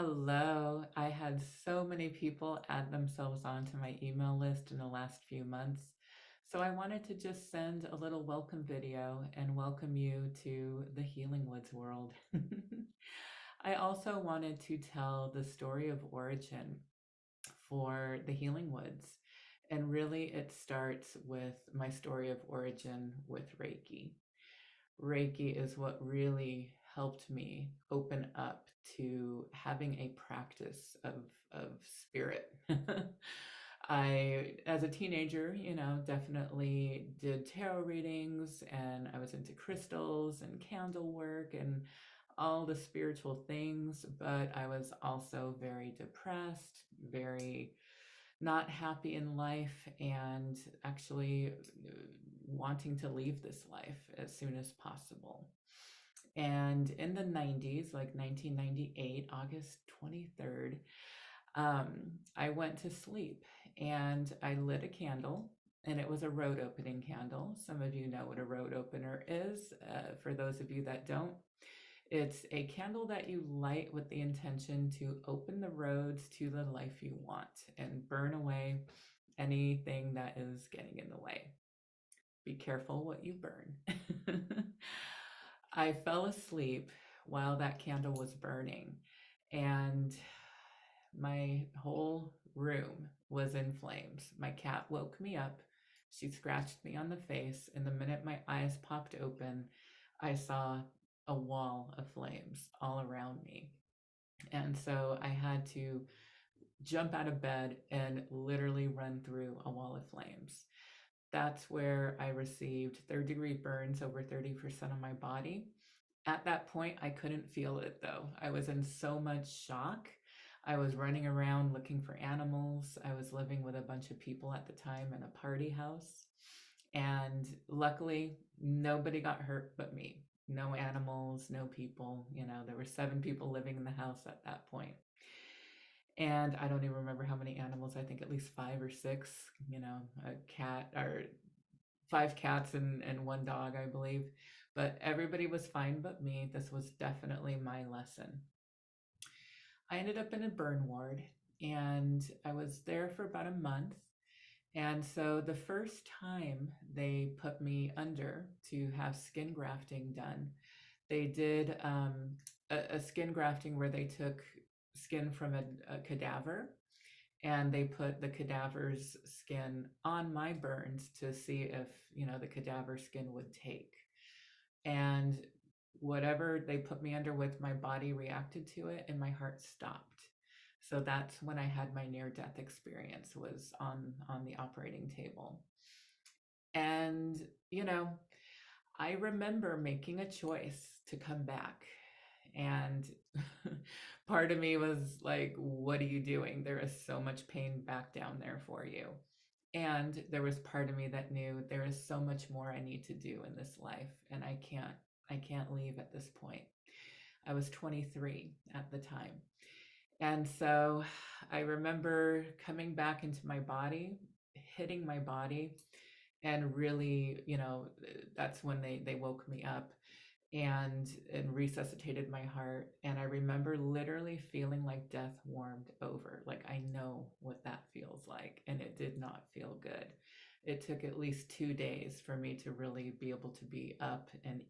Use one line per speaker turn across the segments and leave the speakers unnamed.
Hello. I had so many people add themselves onto my email list in the last few months. So I wanted to just send a little welcome video and welcome you to the Healing Woods world. I also wanted to tell the story of origin for the Healing Woods. And really, it starts with my story of origin with Reiki. Reiki is what really helped me open up to having a practice of spirit. I, as a teenager, definitely did tarot readings and I was into crystals and candle work and all the spiritual things, but I was also very depressed, very not happy in life, and actually wanting to leave this life as soon as possible. And in the 90s, like 1998, August 23rd, I went to sleep and I lit a candle, and it was a road opening candle. Some of you know what a road opener is. For those of you that don't, it's a candle that you light with the intention to open the roads to the life you want and burn away anything that is getting in the way. Be careful what you burn. I fell asleep while that candle was burning, and my whole room was in flames. My cat woke me up. She scratched me on the face, and the minute my eyes popped open, I saw a wall of flames all around me. And so I had to jump out of bed and literally run through a wall of flames. That's where I received third-degree burns over 30% of my body. At that point, I couldn't feel it though. I was in so much shock. I was running around looking for animals. I was living with a bunch of people at the time in a party house. And luckily, nobody got hurt but me. No animals, no people. There were 7 people living in the house at that point. And I don't even remember how many animals. I think at least 5 or 6, a cat or 5 cats and 1 dog, I believe. But everybody was fine but me. This was definitely my lesson. I ended up in a burn ward and I was there for about a month. And so the first time they put me under to have skin grafting done, they did a skin grafting where they took skin from a cadaver and they put the cadaver's skin on my burns to see if, the cadaver skin would take. And whatever they put me under with, my body reacted to it and my heart stopped. So that's when I had my near-death experience, was on the operating table. And, I remember making a choice to come back. And part of me was like, what are you doing? There is so much pain back down there for you. And there was part of me that knew there is so much more I need to do in this life, and I can't leave at this point. I was 23 at the time. And so I remember coming back into my body, hitting my body, and really, that's when they woke me up and resuscitated my heart. And I remember literally feeling like death warmed over. Like, I know what that feels like, and it did not feel good. It took at least 2 days for me to really be able to be up and,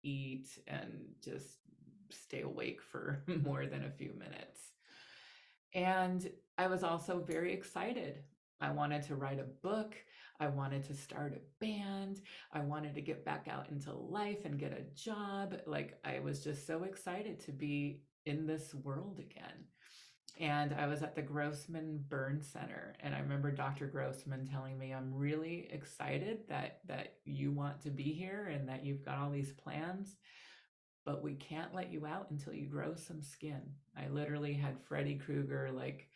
eat and just stay awake for more than a few minutes. And I was also very excited. I wanted to write a book. I wanted to start a band. I wanted to get back out into life and get a job. Like, I was just so excited to be in this world again. And I was at the Grossman Burn Center, and I remember Dr. Grossman telling me, I'm really excited that you want to be here and that you've got all these plans, but we can't let you out until you grow some skin. I literally had Freddy Krueger like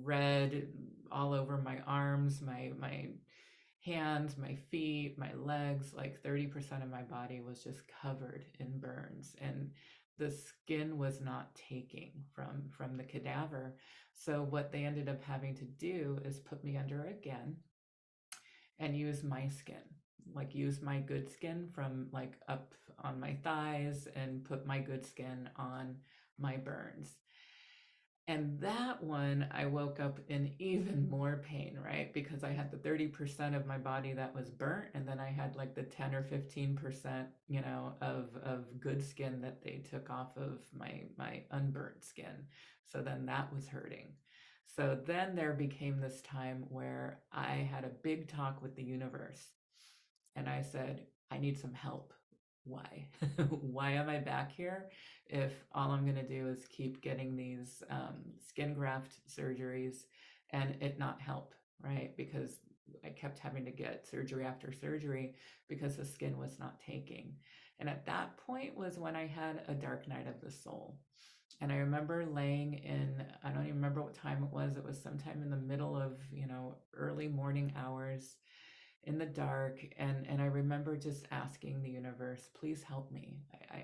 red all over my arms, my hands, my feet, my legs. Like 30% of my body was just covered in burns, and the skin was not taking from the cadaver. So what they ended up having to do is put me under again and use my skin, like use my good skin from like up on my thighs and put my good skin on my burns. And that one, I woke up in even more pain, right? Because I had the 30% of my body that was burnt, and then I had like the 10 or 15%, of good skin that they took off of my unburnt skin. So then that was hurting. So then there became this time where I had a big talk with the universe, and I said, I need some help. Why? Why am I back here if all I'm going to do is keep getting these skin graft surgeries and it not help, right? Because I kept having to get surgery after surgery because the skin was not taking. And at that point was when I had a dark night of the soul. And I remember laying in, I don't even remember what time it was. It was sometime in the middle of, early morning hours in the dark. And I remember just asking the universe, please help me.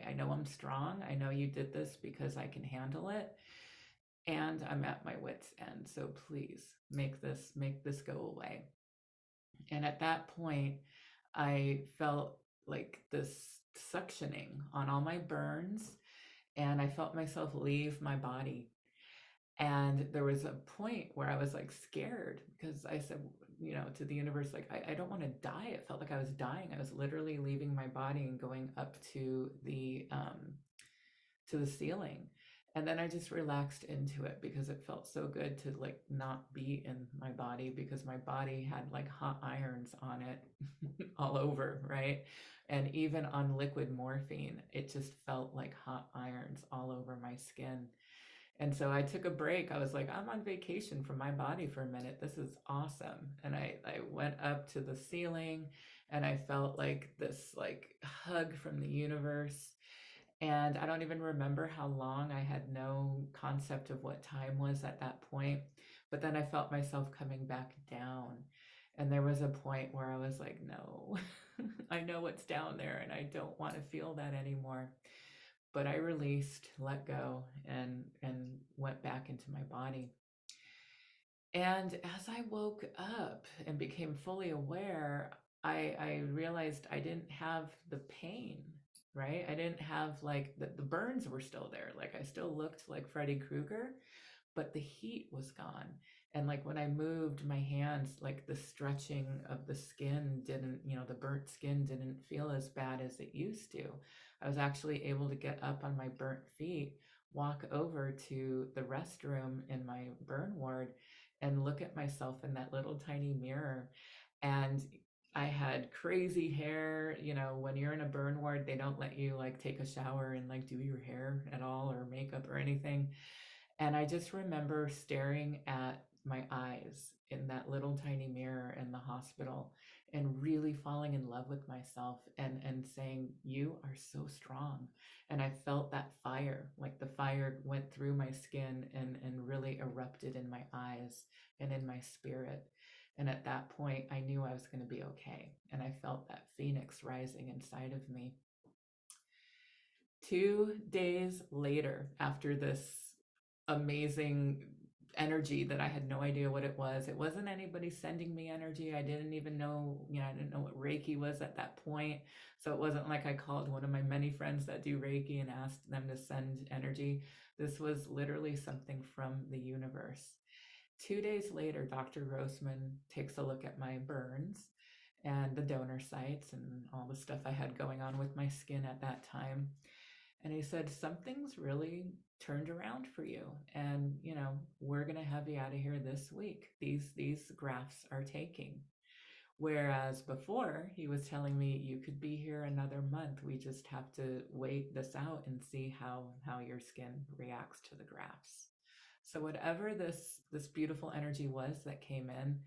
I know I'm strong. I know you did this because I can handle it. And I'm at my wit's end. So please make this go away. And at that point, I felt like this suctioning on all my burns, and I felt myself leave my body. And there was a point where I was like scared because I said, to the universe, like, I don't want to die. It felt like I was dying. I was literally leaving my body and going up to the ceiling. And then I just relaxed into it because it felt so good to like not be in my body, because my body had like hot irons on it all over, right? And even on liquid morphine, it just felt like hot irons all over my skin. And so I took a break. I was like, I'm on vacation from my body for a minute. This is awesome. And I went up to the ceiling, and I felt like this like hug from the universe. And I don't even remember how long. I had no concept of what time was at that point. But then I felt myself coming back down. And there was a point where I was like, no, I know what's down there and I don't want to feel that anymore. But I released, let go, and went back into my body. And as I woke up and became fully aware, I realized I didn't have the pain, right? I didn't have like the burns were still there. Like I still looked like Freddy Krueger, but the heat was gone. And like when I moved my hands, like the stretching of the skin didn't, the burnt skin didn't feel as bad as it used to. I was actually able to get up on my burnt feet, walk over to the restroom in my burn ward, and look at myself in that little tiny mirror. And I had crazy hair. When you're in a burn ward, they don't let you like take a shower and like do your hair at all or makeup or anything. And I just remember staring at my eyes in that little tiny mirror in the hospital and really falling in love with myself, and saying, you are so strong. And I felt that fire, like the fire went through my skin and really erupted in my eyes and in my spirit. And at that point, I knew I was going to be okay. And I felt that phoenix rising inside of me. 2 days later, after this amazing energy that I had no idea what it wasn't anybody sending me energy. I didn't even know, I didn't know what Reiki was at that point. So it wasn't like I called one of my many friends that do Reiki and asked them to send energy. This was literally something from the universe. 2 days later, Dr. Grossman takes a look at my burns and the donor sites and all the stuff I had going on with my skin at that time. And he said, something's really turned around for you. And, we're going to have you out of here this week. These grafts are taking. Whereas before, he was telling me, you could be here another month. We just have to wait this out and see how your skin reacts to the grafts. So whatever this beautiful energy was that came in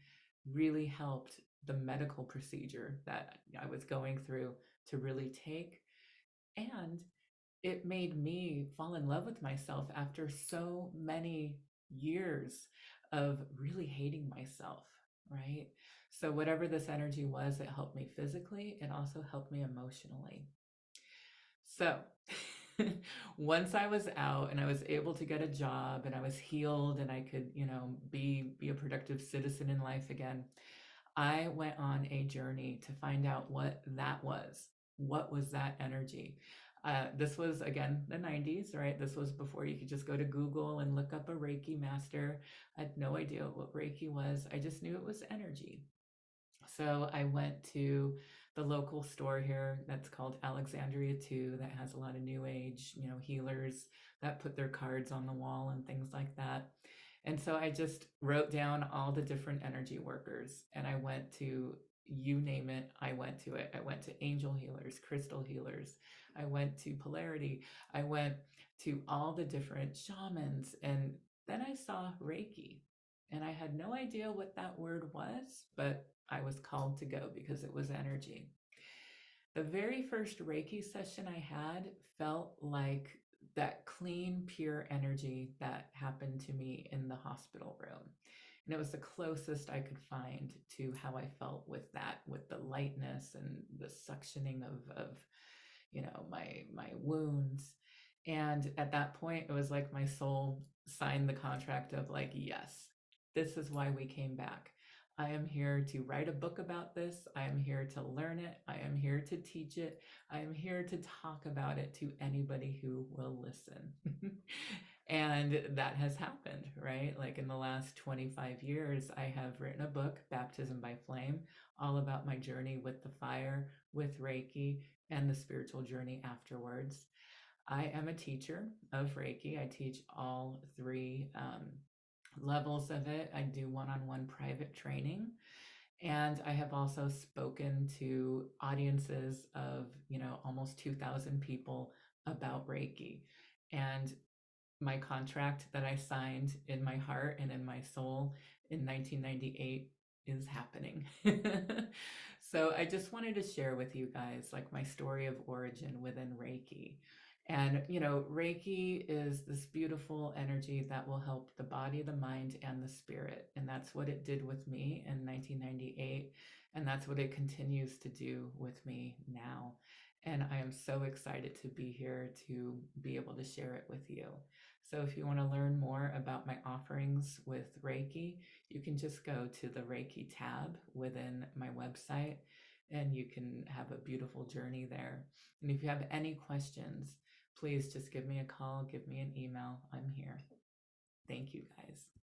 really helped the medical procedure that I was going through to really take. And it made me fall in love with myself after so many years of really hating myself, right? So, whatever this energy was, it helped me physically. It also helped me emotionally. So, once I was out and I was able to get a job and I was healed and I could, be a productive citizen in life again, I went on a journey to find out what that was. What was that energy? This was, again, the 90s, right? This was before you could just go to Google and look up a Reiki master. I had no idea what Reiki was. I just knew it was energy. So I went to the local store here that's called Alexandria 2 that has a lot of new age, healers that put their cards on the wall and things like that. And so I just wrote down all the different energy workers and I went to, you name it, I went to it. I went to angel healers, crystal healers. I went to polarity. I went to all the different shamans. And then I saw Reiki. And I had no idea what that word was, but I was called to go because it was energy. The very first Reiki session I had felt like that clean, pure energy that happened to me in the hospital room. And it was the closest I could find to how I felt with that, with the lightness and the suctioning of my wounds. And at that point, it was like my soul signed the contract of like, yes, this is why we came back. I am here to write a book about this. I am here to learn it. I am here to teach it. I am here to talk about it to anybody who will listen. And that has happened, right? Like in the last 25 years, I have written a book, Baptism by Flame, all about my journey with the fire, with Reiki, and the spiritual journey afterwards. I am a teacher of Reiki. I teach all three levels of it. I do one-on-one private training. And I have also spoken to audiences of, almost 2,000 people about Reiki. And my contract that I signed in my heart and in my soul in 1998 is happening. So I just wanted to share with you guys like my story of origin within Reiki. And, Reiki is this beautiful energy that will help the body, the mind, and the spirit. And that's what it did with me in 1998. And that's what it continues to do with me now. And I am so excited to be here to be able to share it with you. So if you want to learn more about my offerings with Reiki, you can just go to the Reiki tab within my website and you can have a beautiful journey there. And if you have any questions, please just give me a call, give me an email. I'm here. Thank you guys.